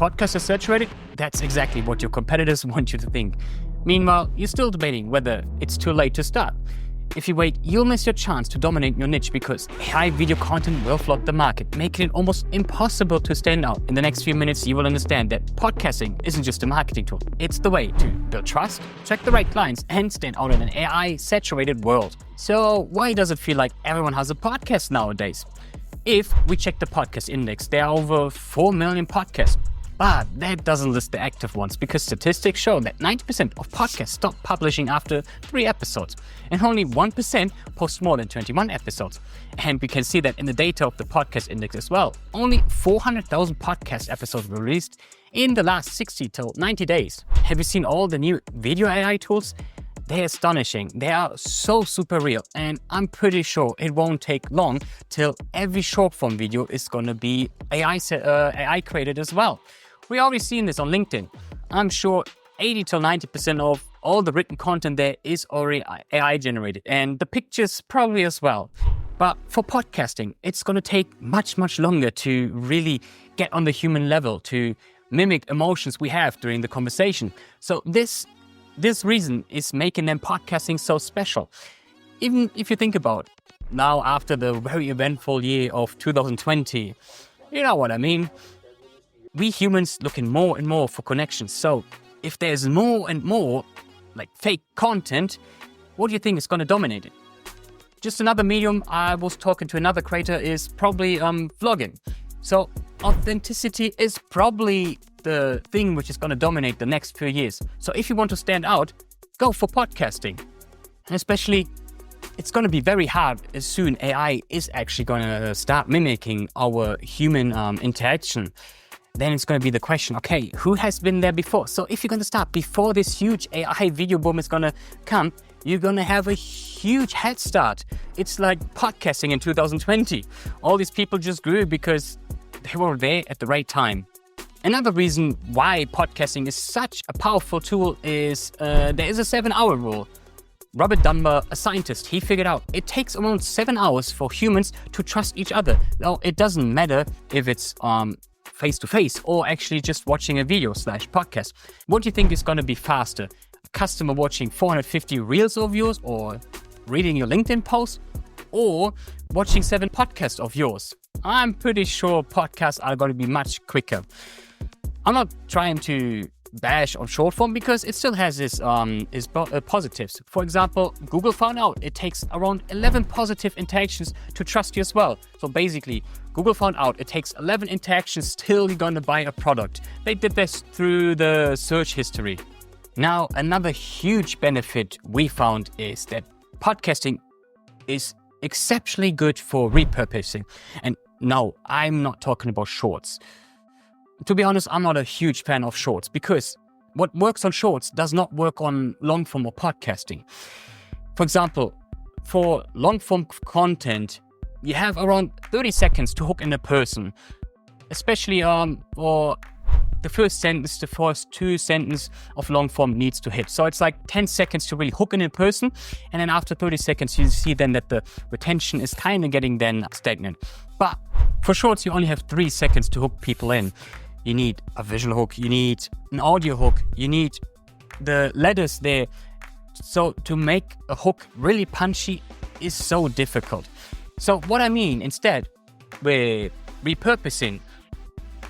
podcasts are saturated, that's exactly what your competitors want you to think. Meanwhile, you're still debating whether it's too late to start. If you wait, you'll miss your chance to dominate your niche because AI video content will flood the market, making it almost impossible to stand out. In the next few minutes, you will understand that podcasting isn't just a marketing tool. It's the way to build trust, attract the right clients, and stand out in an AI-saturated world. So why does it feel like everyone has a podcast nowadays? If we check the podcast index, there are over 4 million podcasts. But that doesn't list the active ones because statistics show that 90% of podcasts stop publishing after 3 episodes and only 1% post more than 21 episodes. And we can see that in the data of the podcast index as well. Only 400,000 podcast episodes were released in the last 60 to 90 days. Have you seen all the new video AI tools? They're astonishing. They are so super real, and I'm pretty sure it won't take long till every short form video is gonna be AI created as well. We already seen this on LinkedIn. I'm sure 80 to 90% of all the written content there is already AI generated, and the pictures probably as well. But for podcasting, it's gonna take much longer to really get on the human level, to mimic emotions we have during the conversation. So this reason is making them podcasting so special. Even if you think about now after the very eventful year of 2020, you know what I mean? We humans looking more and more for connections. So if there's more and more like fake content, what do you think is going to dominate it? Just another medium I was talking to another creator is probably vlogging. So authenticity is probably the thing which is going to dominate the next few years. So if you want to stand out, go for podcasting. And especially, it's going to be very hard as soon AI is actually going to start mimicking our human interaction. Then it's going to be the question, okay, who has been there before? So if you're going to start before this huge AI video boom is going to come, you're going to have a huge head start. It's like podcasting in 2020. All these people just grew because they were there at the right time. Another reason why podcasting is such a powerful tool is there is a 7-hour rule. Robert Dunbar, a scientist, he figured out it takes around 7 hours for humans to trust each other. Now, it doesn't matter if it's face-to-face or actually just watching a video/podcast. What do you think is going to be faster? A customer watching 450 reels of yours, or reading your LinkedIn post, or watching 7 podcasts of yours? I'm pretty sure podcasts are going to be much quicker. I'm not trying to bash on short form because it still has its positives. For example, Google found out it takes around 11 positive interactions to trust you as well. So basically, Google found out it takes 11 interactions till you're gonna buy a product. They did this through the search history. Now, another huge benefit we found is that podcasting is exceptionally good for repurposing. And no, I'm not talking about shorts. To be honest, I'm not a huge fan of shorts because what works on shorts does not work on long form or podcasting. For example, for long form content, you have around 30 seconds to hook in a person, especially for the first sentence, the first 2 sentences of long form needs to hit. So it's like 10 seconds to really hook in a person. And then after 30 seconds, you see then that the retention is kind of getting then stagnant. But for shorts, you only have 3 seconds to hook people in. You need a visual hook, you need an audio hook, you need the letters there. So to make a hook really punchy is so difficult. So what I mean instead with repurposing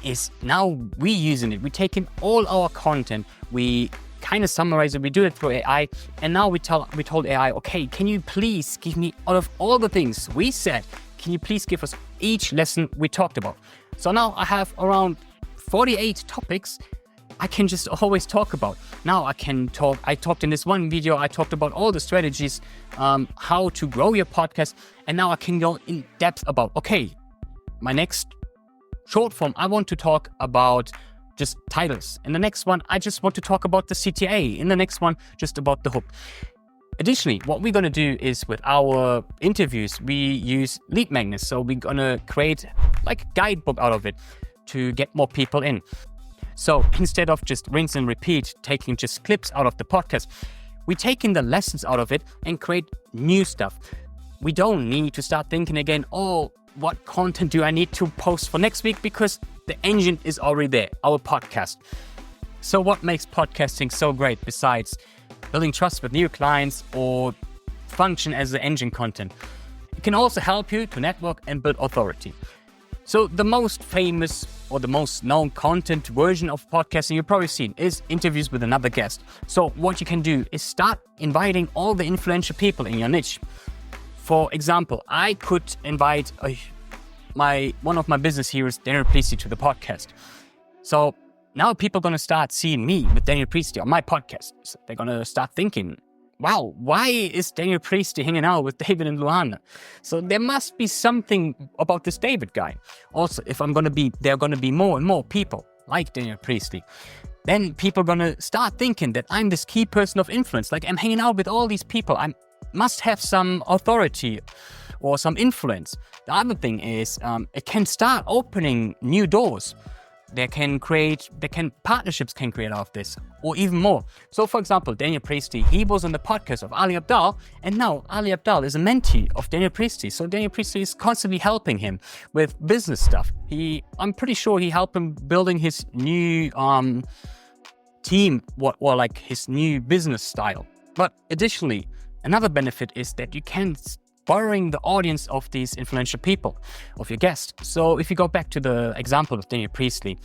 is now we using it. We're taking all our content, we kind of summarize it, we do it through AI, and now we told AI, okay, can you please give me, out of all the things we said, can you please give us each lesson we talked about? So now I have around 48 topics I can just always talk about. Now I talked in this one video, I talked about all the strategies, how to grow your podcast, and now I can go in depth about, okay, my next short form, I want to talk about just titles. In the next one, I just want to talk about the CTA. In the next one, just about the hook. Additionally, what we're going to do is with our interviews, we use lead magnets. So we're going to create like a guidebook out of it to get more people in. So instead of just rinse and repeat, taking just clips out of the podcast, we're taking the lessons out of it and create new stuff. We don't need to start thinking again, oh, what content do I need to post for next week? Because the engine is already there, our podcast. So what makes podcasting so great besides building trust with new clients or function as the engine content? It can also help you to network and build authority. So the most famous or the most known content version of podcasting you've probably seen is interviews with another guest. So what you can do is start inviting all the influential people in your niche. For example, I could invite one of my business heroes, Daniel Priestley, to the podcast. So now people are going to start seeing me with Daniel Priestley on my podcast. So they're going to start thinking, wow, why is Daniel Priestley hanging out with David and Luana? So there must be something about this David guy. Also, if there are going to be more and more people like Daniel Priestley, then people are going to start thinking that I'm this key person of influence. Like, I'm hanging out with all these people. I must have some authority or some influence. The other thing is it can start opening new doors. Partnerships can create out of this, or even more. So for example, Daniel Priestley, he was on the podcast of Ali Abdaal, and now Ali Abdaal is a mentee of Daniel Priestley. So Daniel Priestley is constantly helping him with business stuff. I'm pretty sure he helped him building his new team, or like his new business style. But additionally, another benefit is that you can borrowing the audience of these influential people, of your guest. So if you go back to the example of Daniel Priestley,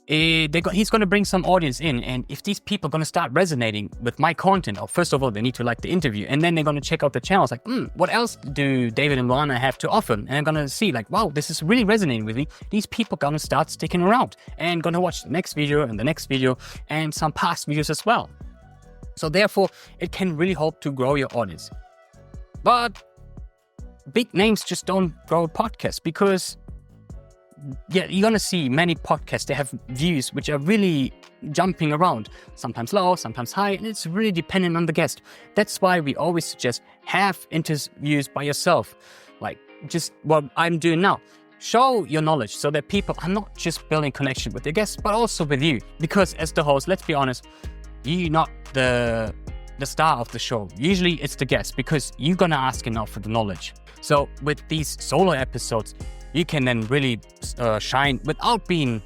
he's going to bring some audience in, and if these people are going to start resonating with my content, or first of all, they need to like the interview, and then they're going to check out the channels, like, what else do David and Luana have to offer? And they're going to see, like, wow, this is really resonating with me. These people are going to start sticking around and going to watch the next video and the next video and some past videos as well. So therefore, it can really help to grow your audience. But big names just don't grow podcasts, because you're going to see many podcasts, they have views which are really jumping around, sometimes low, sometimes high, and it's really dependent on the guest. That's why we always suggest have interviews by yourself, like just what I'm doing now. Show your knowledge so that people are not just building connection with their guests, but also with you. Because as the host, let's be honest, you're not the star of the show. Usually it's the guest, because you're gonna ask enough for the knowledge. So with these solo episodes, you can then really shine without being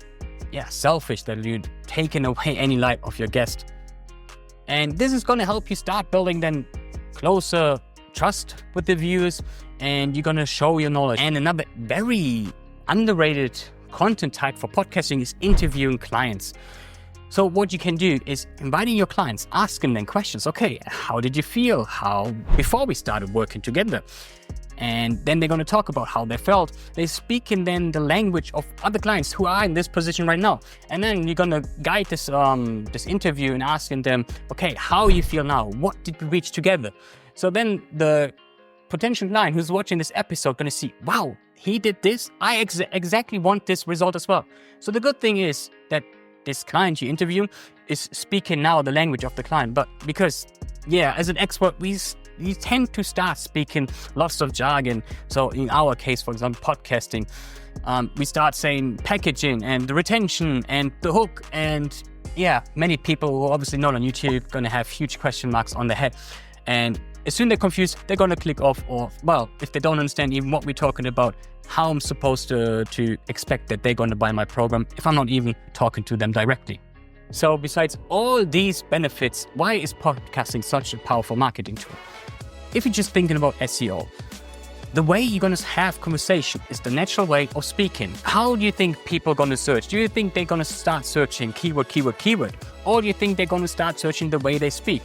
selfish, that you're taking away any light of your guest. And this is gonna help you start building then closer trust with the viewers, and you're gonna show your knowledge. And another very underrated content type for podcasting is interviewing clients. So what you can do is inviting your clients, asking them questions. Okay, how did you feel before we started working together? And then they're going to talk about how they felt. They speak in then the language of other clients who are in this position right now. And then you're going to guide this interview and asking them, okay, how you feel now? What did we reach together? So then the potential client who's watching this episode going to see, wow, he did this. I exactly want this result as well. So the good thing is that this client you interview is speaking now the language of the client. But because, as an expert, we tend to start speaking lots of jargon. So in our case, for example, podcasting, we start saying packaging and the retention and the hook. And many people who are obviously not on YouTube going to have huge question marks on their head. And as soon as they're confused, they're going to click off, or, well, if they don't understand even what we're talking about, how I'm supposed to expect that they're going to buy my program if I'm not even talking to them directly. So besides all these benefits, why is podcasting such a powerful marketing tool? If you're just thinking about SEO, the way you're going to have conversation is the natural way of speaking. How do you think people are going to search? Do you think they're going to start searching keyword? Or do you think they're going to start searching the way they speak?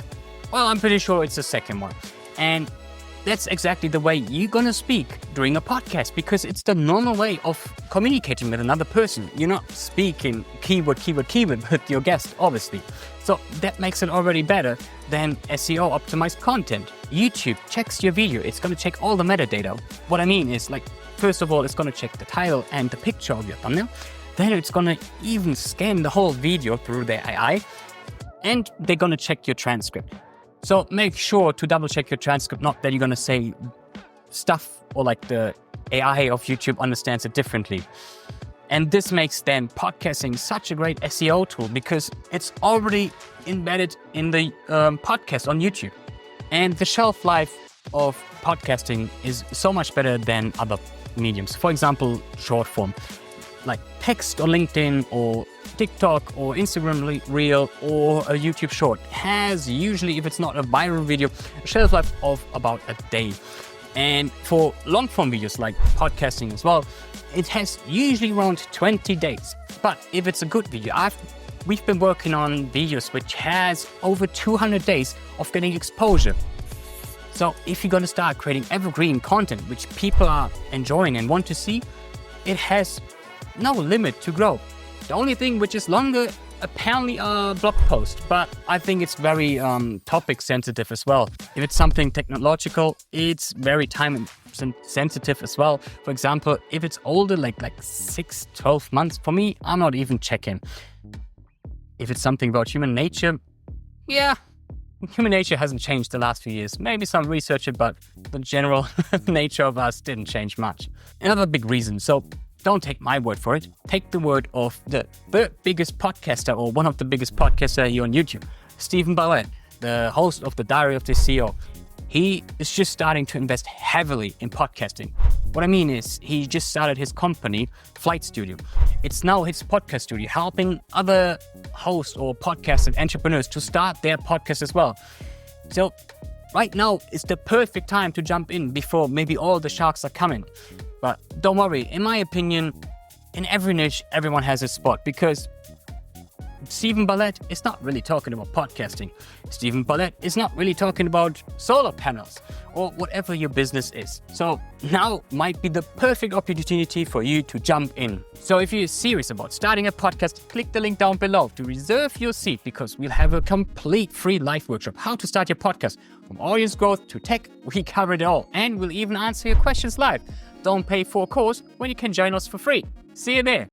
Well, I'm pretty sure it's the second one. And that's exactly the way you're going to speak during a podcast, because it's the normal way of communicating with another person. You're not speaking keyword with your guest, obviously. So that makes it already better than SEO optimized content. YouTube checks your video. It's going to check all the metadata. What I mean is, like, first of all, it's going to check the title and the picture of your thumbnail. Then it's going to even scan the whole video through their AI, and they're going to check your transcript. So make sure to double check your transcript, not that you're going to say stuff or like the AI of YouTube understands it differently. And this makes then podcasting such a great SEO tool, because it's already embedded in the podcast on YouTube. And the shelf life of podcasting is so much better than other mediums. For example, short form, like text on LinkedIn or TikTok or Instagram Reel or a YouTube Short has usually, if it's not a viral video, a shelf life of about a day. And for long form videos like podcasting as well, it has usually around 20 days. But if it's a good video, we've been working on videos which has over 200 days of getting exposure. So if you're going to start creating evergreen content which people are enjoying and want to see, it has no limit to grow. The only thing which is longer, apparently a blog post, but I think it's very topic sensitive as well. If it's something technological, it's very time sensitive as well. For example, if it's older, like 6-12 months, for me, I'm not even checking. If it's something about human nature, yeah, human nature hasn't changed the last few years. Maybe some research, but the general nature of us didn't change much. Another big reason, so don't take my word for it. Take the word of the third biggest podcaster, or one of the biggest podcasters here on YouTube, Stephen Barlett, the host of the Diary of the CEO. He is just starting to invest heavily in podcasting. What I mean is, he just started his company, Flight Studio. It's now his podcast studio, helping other hosts or podcast and entrepreneurs to start their podcast as well. So right now is the perfect time to jump in before maybe all the sharks are coming. But don't worry, in my opinion, in every niche, everyone has a spot, because Stephen Barlett is not really talking about podcasting. Stephen Barlett is not really talking about solar panels or whatever your business is. So now might be the perfect opportunity for you to jump in. So if you're serious about starting a podcast, click the link down below to reserve your seat, because we'll have a complete free live workshop, how to start your podcast. From audience growth to tech, we cover it all. And we'll even answer your questions live. Don't pay for a course when you can join us for free. See you there.